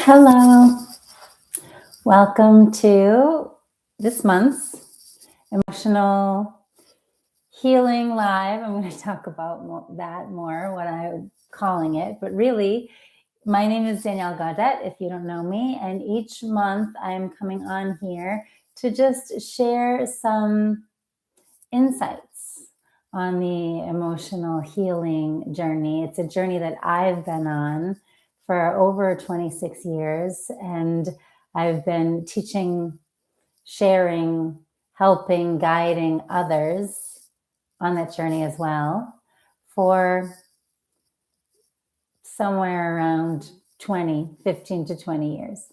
Hello, welcome to this month's Emotional Healing Live. I'm going to talk about that more, what I'm calling it. But really, my name is Danielle Gaudette, if you don't know me. And each month I'm coming on here to just share some insights on the emotional healing journey. It's a journey that I've been on for over 26 years, and I've been teaching, sharing, helping, guiding others on that journey as well for somewhere around 15 to 20 years.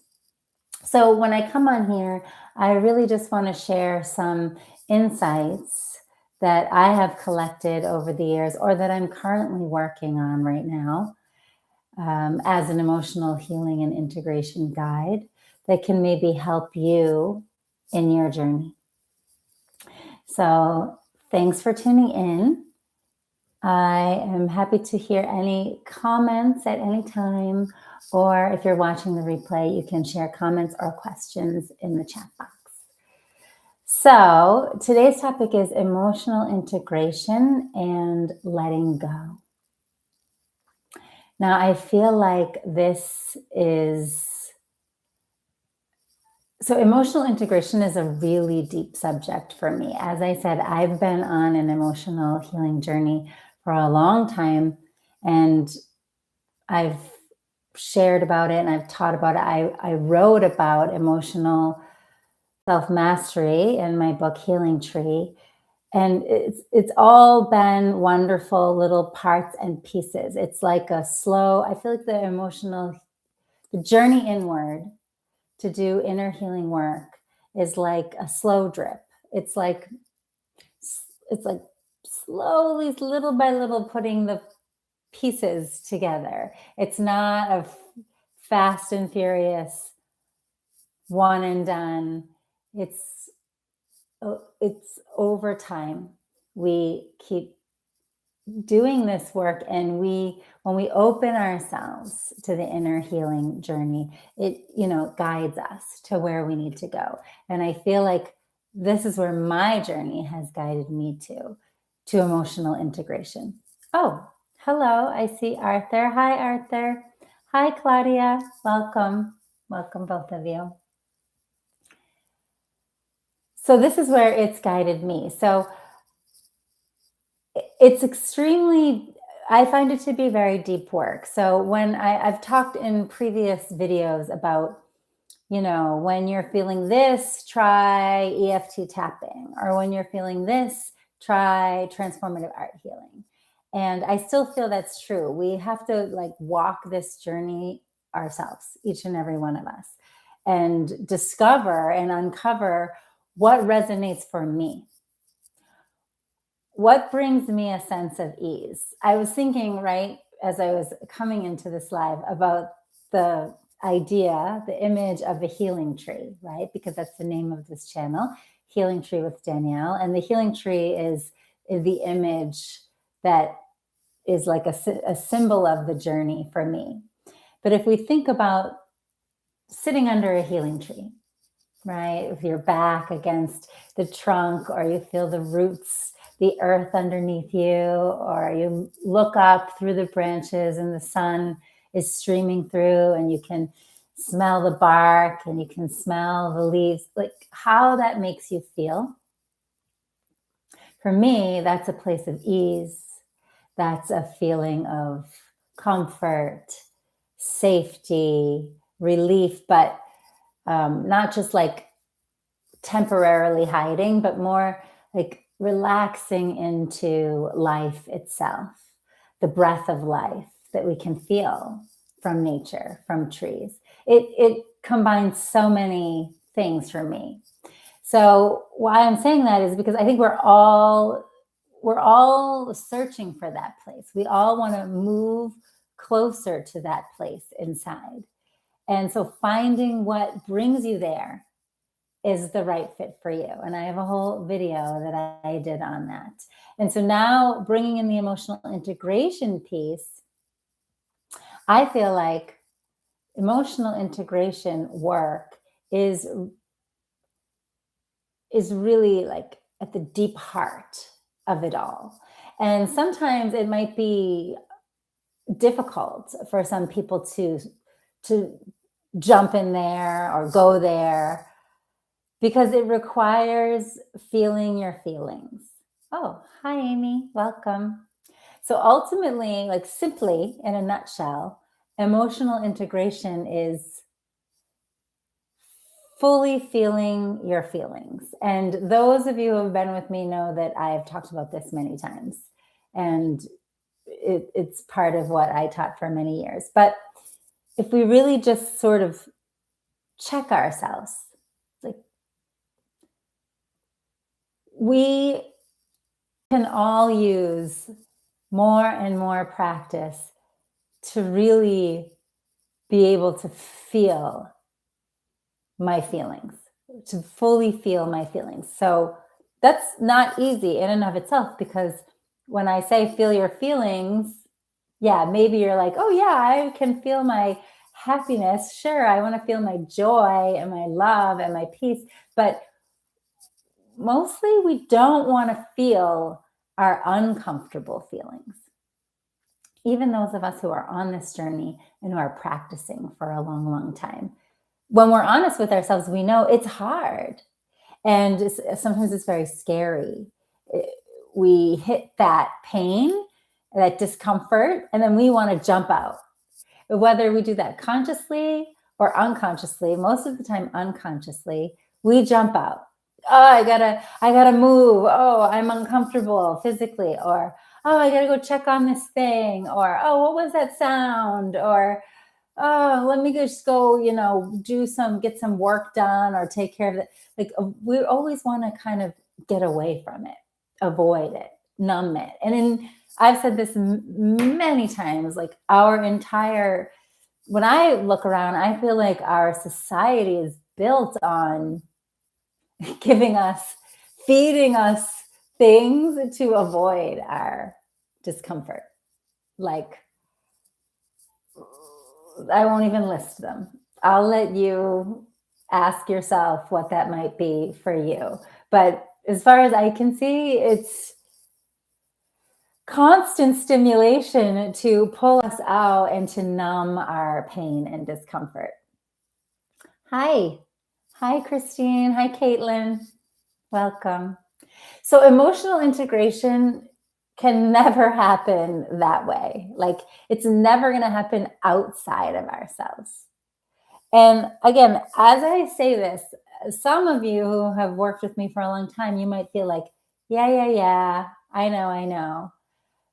So when I come on here, I really just want to share some insights that I have collected over the years or that I'm currently working on right now as an emotional healing and integration guide that can maybe help you in your journey. So thanks for tuning in. I am happy to hear any comments at any time, or if you're watching the replay, you can share comments or questions in the chat box. So today's topic is emotional integration and letting go. Now, I feel like emotional integration is a really deep subject for me. As I said, I've been on an emotional healing journey for a long time, and I've shared about it and I've taught about it. I wrote about emotional self-mastery in my book, Healing Tree. And it's all been wonderful little parts and pieces. It's like I feel like the journey inward to do inner healing work is like a slow drip. It's like slowly, little by little, putting the pieces together. It's not a fast and furious one and done. It's over time. We keep doing this work, and when we open ourselves to the inner healing journey, it guides us to where we need to go. And I feel like this is where my journey has guided me to emotional integration. Oh, hello, I see Arthur. Hi, Arthur. Hi, Claudia. Welcome both of you. So this is where it's guided me. So it's I find it to be very deep work. So when I've talked in previous videos about, when you're feeling this, try EFT tapping, or when you're feeling this, try transformative art healing. And I still feel that's true. We have to walk this journey ourselves, each and every one of us, and discover and uncover what resonates for me. What brings me a sense of ease? I was thinking, right, as I was coming into this live, about the idea, the image of the healing tree, right? Because that's the name of this channel, Healing Tree with Danielle. And the healing tree is the image that is like a symbol of the journey for me. But if we think about sitting under a healing tree, right? With your back against the trunk, or you feel the roots, the earth underneath you, or you look up through the branches and the sun is streaming through, and you can smell the bark and you can smell the leaves, like how that makes you feel. For me, that's a place of ease. That's a feeling of comfort, safety, relief, but not just like temporarily hiding, but more like relaxing into life itself, the breath of life that we can feel from nature, from trees. It combines so many things for me. So why I'm saying that is because I think we're all searching for that place. We all want to move closer to that place inside. And so finding what brings you there is the right fit for you. And I have a whole video that I did on that. And so now, bringing in the emotional integration piece, I feel like emotional integration work is really like at the deep heart of it all. And sometimes it might be difficult for some people to jump in there or go there because it requires feeling your feelings. Oh, hi Amy, welcome. So ultimately, like simply in a nutshell, emotional integration is fully feeling your feelings. And those of you who have been with me know that I've talked about this many times. And it's part of what I taught for many years. But if we really just sort of check ourselves, like we can all use more and more practice to really be able to feel my feelings, to fully feel my feelings. So that's not easy in and of itself, because when I say feel your feelings, yeah, maybe you're like, oh yeah, I can feel my happiness. Sure, I want to feel my joy and my love and my peace. But mostly we don't want to feel our uncomfortable feelings. Even those of us who are on this journey and who are practicing for a long, long time. When we're honest with ourselves, we know it's hard. And sometimes it's very scary. We hit that pain, that discomfort, and then we want to jump out. Whether we do that consciously or unconsciously, most of the time unconsciously, we jump out. Oh, I gotta move. Oh, I'm uncomfortable physically. Or, oh, I gotta go check on this thing. Or, oh, what was that sound? Or, oh, let me just go, get some work done or take care of it. Like we always want to kind of get away from it, avoid it, numb it. And I've said this many times, like when I look around, I feel like our society is built on feeding us things to avoid our discomfort. Like, I won't even list them. I'll let you ask yourself what that might be for you. But as far as I can see, it's constant stimulation to pull us out and to numb our pain and discomfort. Hi. Hi, Christine. Hi, Caitlin. Welcome. So emotional integration can never happen that way. Like it's never going to happen outside of ourselves. And again, as I say this, some of you who have worked with me for a long time, you might feel like, yeah, I know.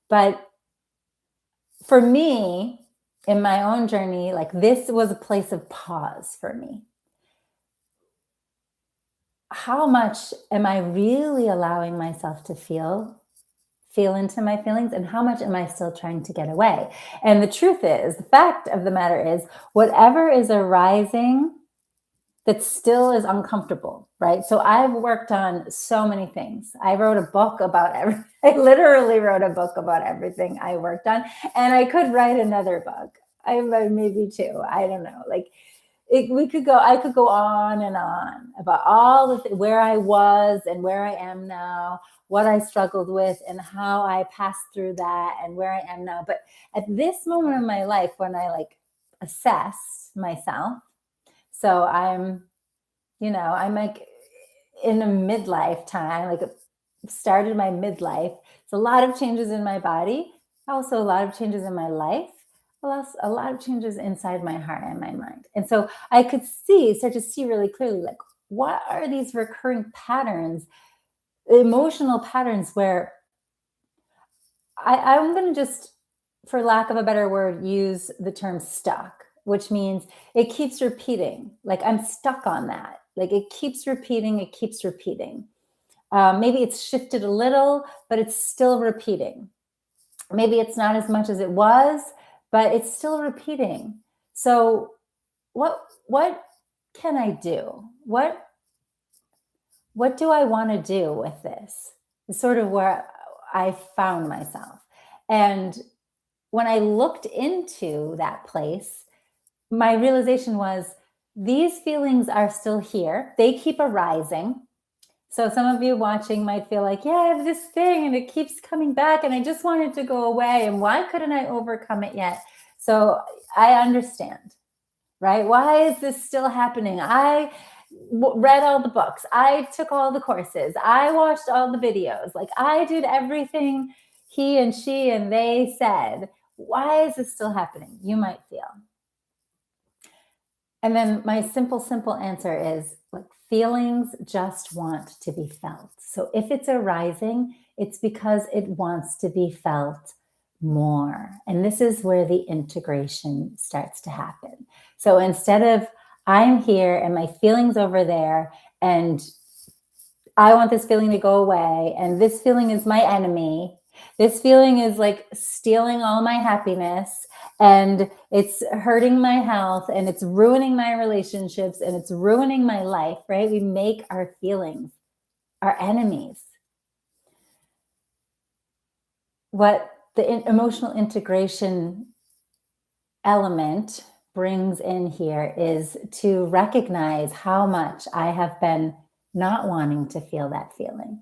But for me, in my own journey, like this was a place of pause for me. How much am I really allowing myself to feel into my feelings, and how much am I still trying to get away? And the truth is, the fact of the matter is, whatever is arising that still is uncomfortable, right? So I've worked on so many things. I wrote a book about everything. I literally wrote a book about everything I worked on, and I could write another book. I maybe two. I don't know. Like I could go on and on about all where I was and where I am now, what I struggled with and how I passed through that and where I am now. But at this moment in my life, when I like assess myself, so I'm like in a midlife time, like started my midlife. It's a lot of changes in my body, also a lot of changes in my life, a lot of changes inside my heart and my mind. And so I could start to see really clearly, like, what are these recurring patterns, emotional patterns, where I'm going to just, for lack of a better word, use the term stuck, which means it keeps repeating. Like I'm stuck on that. Like it keeps repeating. Maybe it's shifted a little, but it's still repeating. Maybe it's not as much as it was, but it's still repeating. So what can I do? What do I want to do with this? It's sort of where I found myself. And when I looked into that place, my realization was these feelings are still here. They keep arising. So some of you watching might feel like, yeah, I have this thing and it keeps coming back and I just want it to go away. And why couldn't I overcome it yet? So I understand, right? Why is this still happening? I read all the books. I took all the courses. I watched all the videos. Like I did everything he and she and they said. Why is this still happening? You might feel. And then my simple answer is like feelings just want to be felt. So if it's arising, it's because it wants to be felt more. And this is where the integration starts to happen. So instead of I'm here and my feelings over there and I want this feeling to go away and this feeling is my enemy, this feeling is like stealing all my happiness and it's hurting my health and it's ruining my relationships and it's ruining my life, right? We make our feelings our enemies. What the emotional integration element brings in here is to recognize how much I have been not wanting to feel that feeling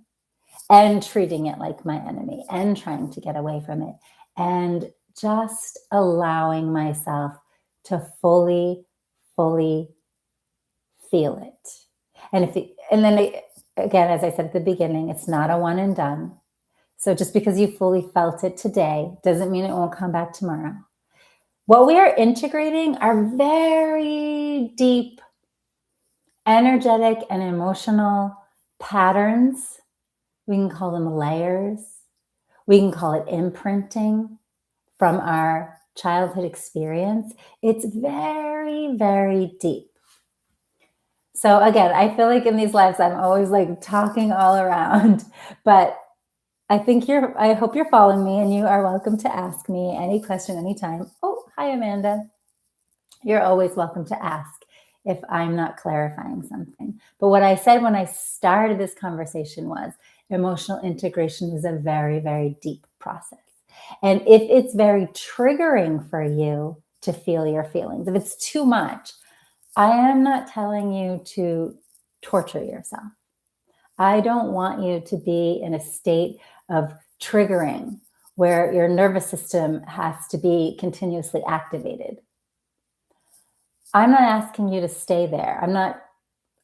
and treating it like my enemy and trying to get away from it and just allowing myself to fully feel it. And then again, as I said at the beginning, it's not a one and done. So just because you fully felt it today doesn't mean it won't come back tomorrow. What we are integrating are very deep, energetic and emotional patterns. We can call them layers. We can call it imprinting from our childhood experience. It's very deep. So again, I feel like in these lives, I'm always like talking all around, but I hope you're following me and you are welcome to ask me any question anytime. Oh, hi, Amanda. You're always welcome to ask if I'm not clarifying something. But what I said when I started this conversation was emotional integration is a very deep process. And if it's very triggering for you to feel your feelings, if it's too much, I am not telling you to torture yourself. I don't want you to be in a state of triggering where your nervous system has to be continuously activated. I'm not asking you to stay there. I'm not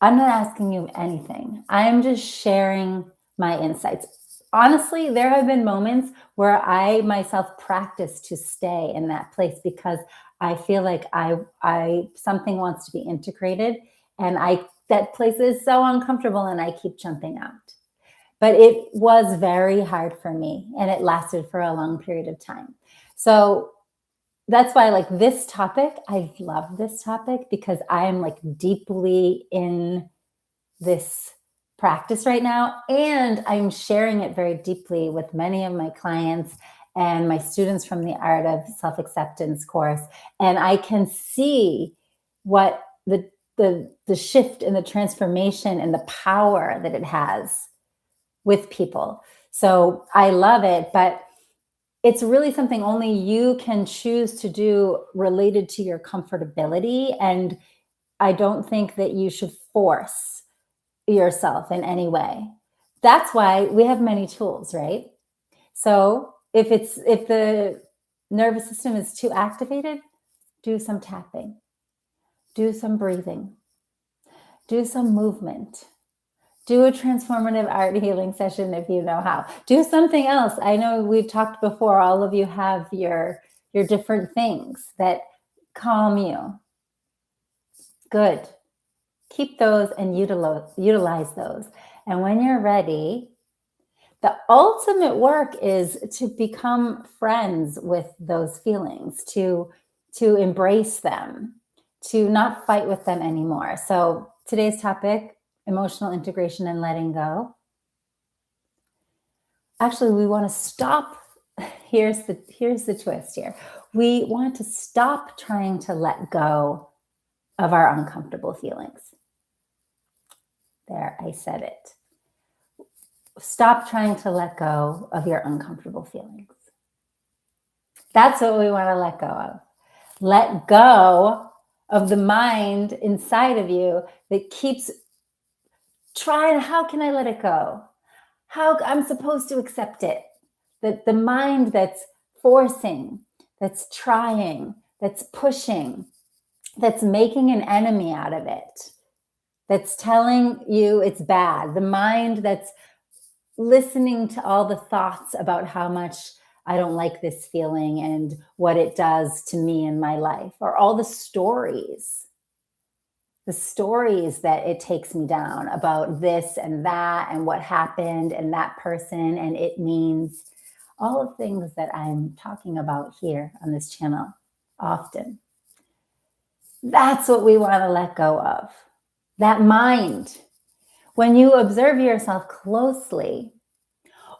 asking you anything. I'm just sharing my insights. Honestly, there have been moments where I myself practice to stay in that place because I feel like I something wants to be integrated and that place is so uncomfortable and I keep jumping out. But it was very hard for me and it lasted for a long period of time. So that's why like this topic, I love this topic because I am like deeply in this practice right now. And I'm sharing it very deeply with many of my clients and my students from the Art of Self-Acceptance course. And I can see what the shift and the transformation and the power that it has with people. So I love it, but it's really something only you can choose to do related to your comfortability. And I don't think that you should force yourself in any way. That's why we have many tools, right? So if the nervous system is too activated, do some tapping, do some breathing, do some movement, do a transformative art healing session if you know how. Do something else. I know we've talked before, all of you have your different things that calm you. Good. Keep those and utilize those. And when you're ready, the ultimate work is to become friends with those feelings, to embrace them, to not fight with them anymore. So today's topic, emotional integration and letting go. Actually, we want to stop. Here's the twist here. We want to stop trying to let go of our uncomfortable feelings. There, I said it. Stop trying to let go of your uncomfortable feelings. That's what we want to let go of. Let go of the mind inside of you that keeps trying, how can I let it go? How I'm supposed to accept it? That the mind that's forcing, that's trying, that's pushing, that's making an enemy out of it, that's telling you it's bad, the mind that's listening to all the thoughts about how much I don't like this feeling and what it does to me in my life, or all the stories that it takes me down about this and that and what happened and that person, and it means all of things that I'm talking about here on this channel often. That's what we want to let go of. That mind. When you observe yourself closely,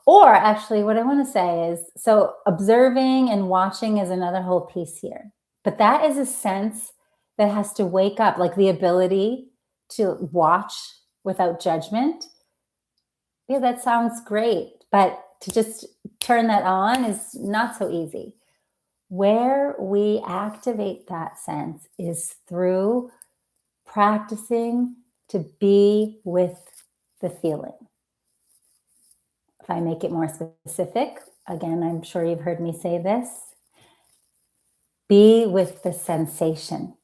or actually what I want to say is, so observing and watching is another whole piece here. But that is a sense that has to wake up, like the ability to watch without judgment. Yeah, that sounds great. But to just turn that on is not so easy. Where we activate that sense is through practicing to be with the feeling. If I make it more specific, again, I'm sure you've heard me say this, be with the sensation.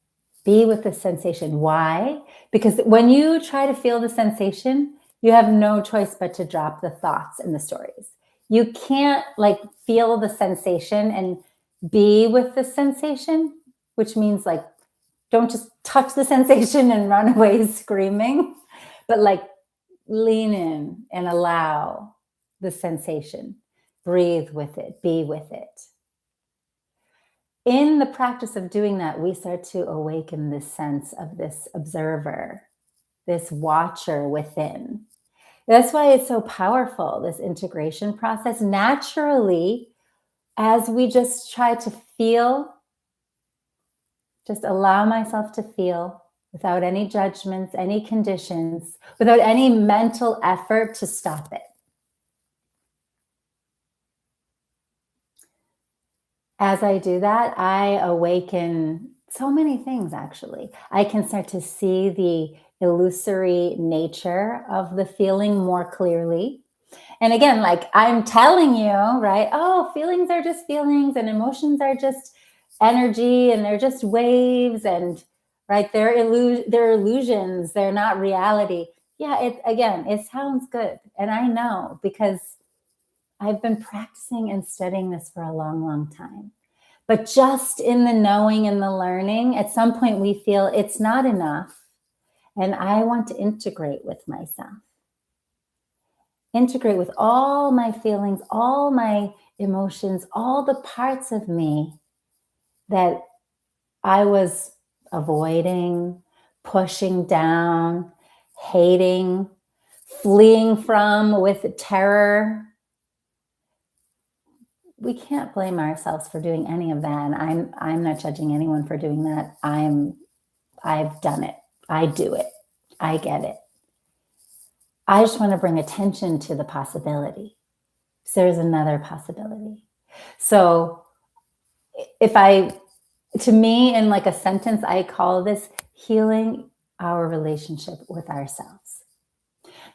Be with the sensation. Why? Because when you try to feel the sensation, you have no choice but to drop the thoughts and the stories. You can't like feel the sensation and be with the sensation, which means like, don't just touch the sensation and run away screaming, but like lean in and allow the sensation. Breathe with it, be with it. In the practice of doing that, we start to awaken this sense of this observer, this watcher within. That's why it's so powerful, this integration process. Naturally, as we just try to feel, just allow myself to feel without any judgments, any conditions, without any mental effort to stop it. As I do that, I awaken so many things, actually. I can start to see the illusory nature of the feeling more clearly. And again, like I'm telling you, right? Oh, feelings are just feelings and emotions are just energy and they're just waves and right, they're illusions, they're not reality. Yeah, it sounds good. And I know because I've been practicing and studying this for a long, long time. But just in the knowing and the learning, at some point we feel it's not enough. And I want to integrate with myself. Integrate with all my feelings, all my emotions, all the parts of me that I was avoiding, pushing down, hating, fleeing from with terror. We can't blame ourselves for doing any of that. And I'm not judging anyone for doing that. I've done it. I do it. I get it. I just want to bring attention to the possibility. So there's another possibility. So to me, in like a sentence, I call this healing our relationship with ourselves.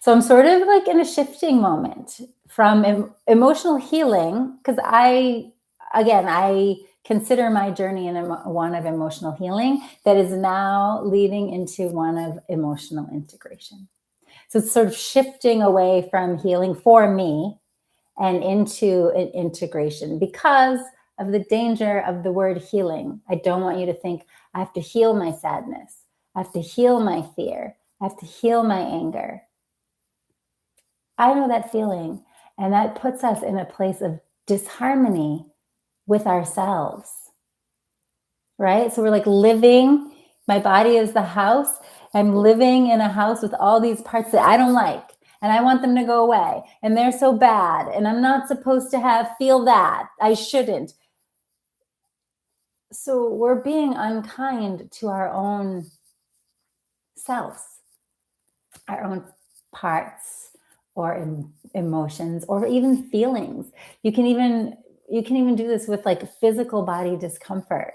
So I'm sort of like in a shifting moment from emotional healing, because I consider my journey one of emotional healing that is now leading into one of emotional integration. So it's sort of shifting away from healing for me and into an integration because of the danger of the word healing. I don't want you to think I have to heal my sadness. I have to heal my fear. I have to heal my anger. I know that feeling, and that puts us in a place of disharmony with ourselves, right? So we're like living, my body is the house. I'm living in a house with all these parts that I don't like, and I want them to go away, and they're so bad, and I'm not supposed to feel that. I shouldn't. So we're being unkind to our own selves, our own parts, or emotions, or even feelings. You can even do this with like physical body discomfort.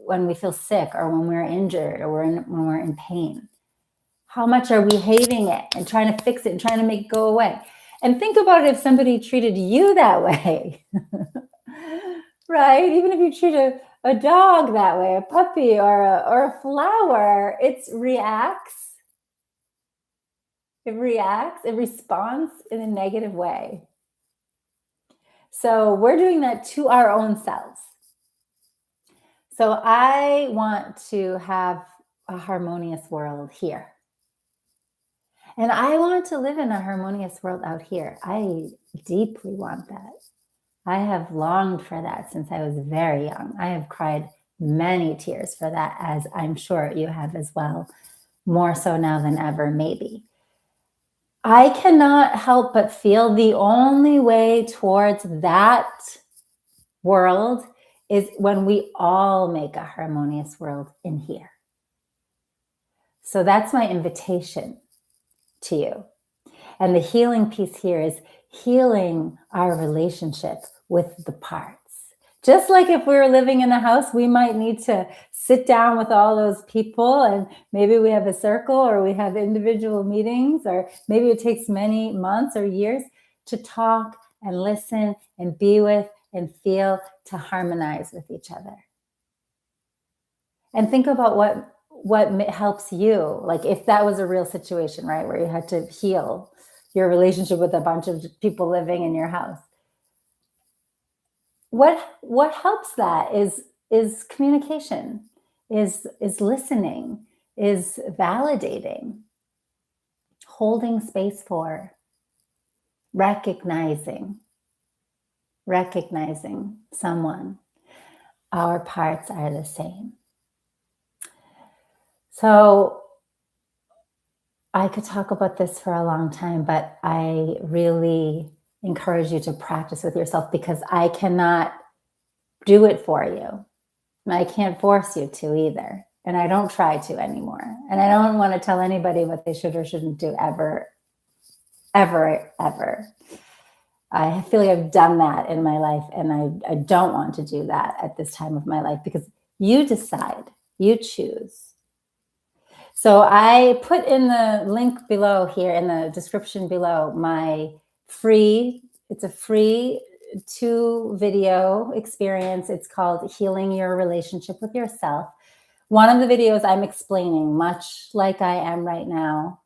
when we feel sick or when we're injured or when we're in pain? How much are we hating it and trying to fix it and trying to make it go away? And think about it if somebody treated you that way, right? Even if you treat a dog that way, a puppy or a flower, it reacts. It responds in a negative way. So we're doing that to our own selves. So I want to have a harmonious world here. And I want to live in a harmonious world out here. I deeply want that. I have longed for that since I was very young. I have cried many tears for that, as I'm sure you have as well, more so now than ever, maybe. I cannot help but feel the only way towards that world is when we all make a harmonious world in here. So that's my invitation to you. And the healing piece here is healing our relationship with the parts. Just like if we were living in a house, we might need to sit down with all those people, and maybe we have a circle or we have individual meetings, or maybe it takes many months or years to talk and listen and be with and feel, to harmonize with each other. And think about what helps you. Like if that was a real situation, right, where you had to heal your relationship with a bunch of people living in your house. What helps that is communication, is listening, is validating, holding space for, recognizing someone. Our parts are the same. So I could talk about this for a long time, but I really encourage you to practice with yourself, because I cannot do it for you. And I can't force you to either. And I don't try to anymore. And I don't want to tell anybody what they should or shouldn't do ever, ever, ever. I feel like I've done that in my life, and I don't want to do that at this time of my life, because you decide, you choose. So I put in the link below here in the description below it's a free 2-video experience. It's called Healing Your Relationship with Yourself. One of the videos I'm explaining, much like I am right now.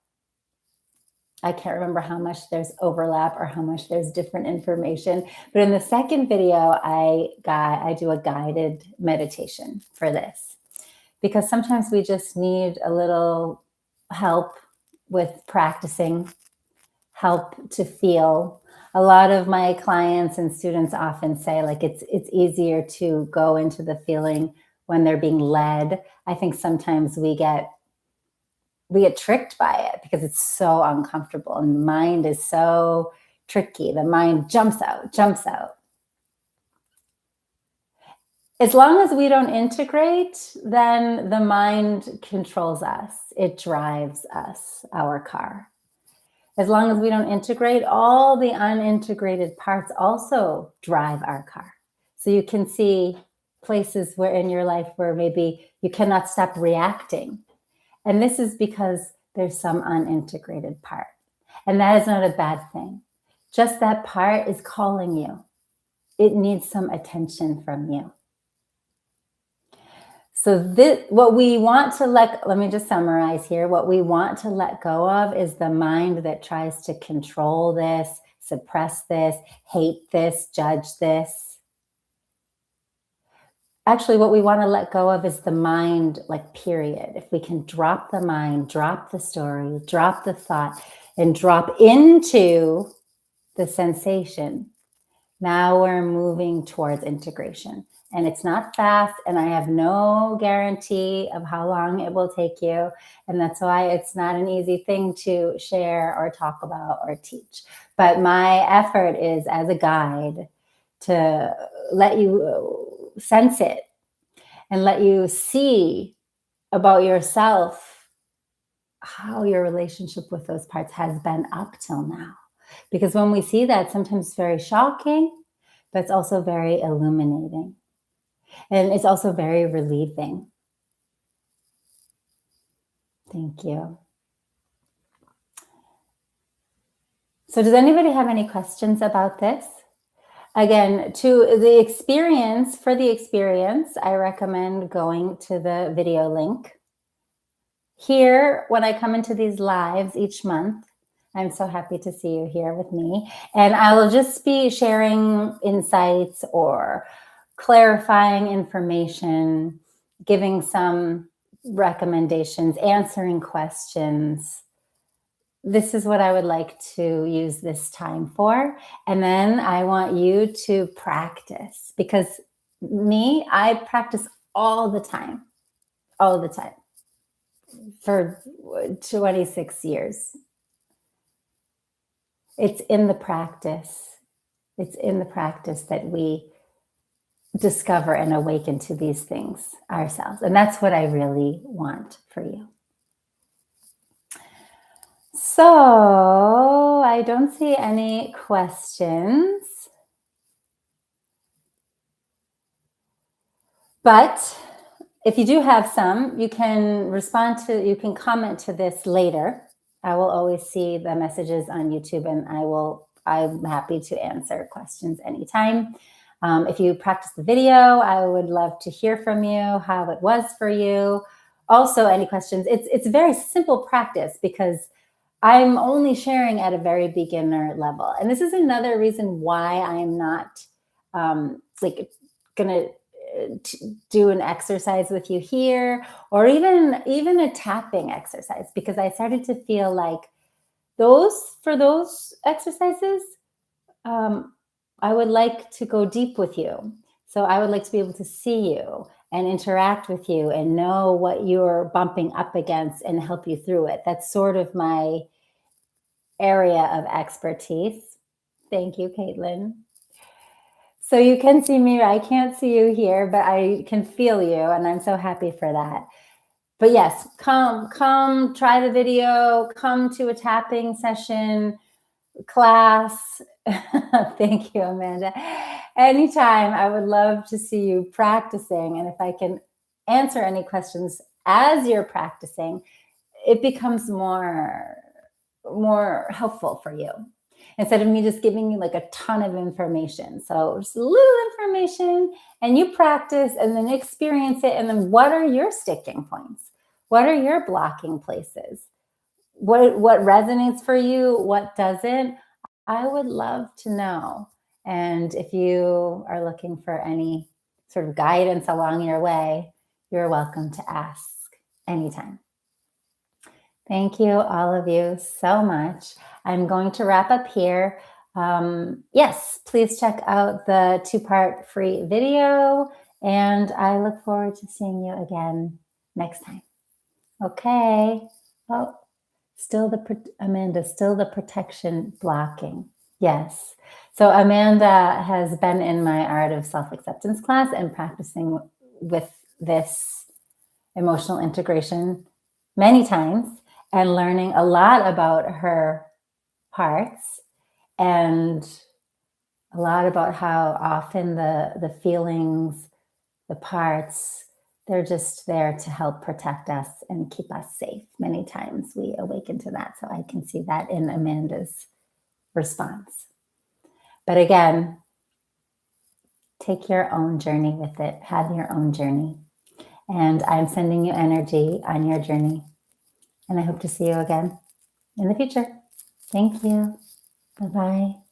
I can't remember how much there's overlap or how much there's different information. But in the second video, I do a guided meditation for this, because sometimes we just need a little help with practicing, help to feel. A lot of my clients and students often say, like, it's easier to go into the feeling when they're being led. I think sometimes we get tricked by it because it's so uncomfortable, and the mind is so tricky. The mind jumps out. As long as we don't integrate, then the mind controls us. It drives us, our car. As long as we don't integrate, all the unintegrated parts also drive our car. So you can see places where in your life where maybe you cannot stop reacting. And this is because there's some unintegrated part. And that is not a bad thing. Just that part is calling you. It needs some attention from you. So what we want to let me just summarize here. What we want to let go of is the mind that tries to control this, suppress this, hate this, judge this. Actually, what we want to let go of is the mind, like, period. If we can drop the mind, drop the story, drop the thought, and drop into the sensation, now we're moving towards integration. And it's not fast, and I have no guarantee of how long it will take you. And that's why it's not an easy thing to share or talk about or teach. But my effort is, as a guide, to let you sense it and let you see about yourself how your relationship with those parts has been up till now. Because when we see that, sometimes it's very shocking, but it's also very illuminating. And it's also very relieving. Thank you. So does anybody have any questions about this? Again, for the experience, I recommend going to the video link. Here, when I come into these lives each month, I'm so happy to see you here with me. And I will just be sharing insights or clarifying information, giving some recommendations, answering questions. This is what I would like to use this time for. And then I want you to practice, because I practice all the time for 26 years. It's in the practice. It's in the practice that we discover and awaken to these things ourselves. And that's what I really want for you. So I don't see any questions, but if you do have some, you can comment to this later. I will always see the messages on YouTube, and I'm happy to answer questions anytime. If you practice the video, I would love to hear from you, how it was for you. Also, any questions. It's a very simple practice because I'm only sharing at a very beginner level. And this is another reason why I'm not gonna do an exercise with you here, or even a tapping exercise, because I started to feel like for those exercises, I would like to go deep with you. So I would like to be able to see you and interact with you and know what you're bumping up against and help you through it. That's sort of my area of expertise. Thank you, Caitlin. So you can see me. I can't see you here, but I can feel you, and I'm so happy for that. But yes, come, try the video, come to a tapping session, class. Thank you, Amanda. Anytime. I would love to see you practicing. And if I can answer any questions as you're practicing, it becomes more helpful for you, instead of me just giving you like a ton of information. So just a little information, and you practice and then experience it. And then what are your sticking points? What are your blocking places? What resonates for you? What doesn't? I would love to know. And if you are looking for any sort of guidance along your way, you're welcome to ask anytime. Thank you, all of you, so much. I'm going to wrap up here. Yes, please check out the 2-part free video, and I look forward to seeing you again next time. Okay. Oh, Amanda, still the protection blocking. Yes. So Amanda has been in my Art of Self-Acceptance class and practicing with this emotional integration many times, and learning a lot about her parts, and a lot about how often the feelings, the parts, they're just there to help protect us and keep us safe. Many times we awaken to that. So I can see that in Amanda's response. But again, take your own journey with it. Have your own journey. And I'm sending you energy on your journey. And I hope to see you again in the future. Thank you. Bye-bye.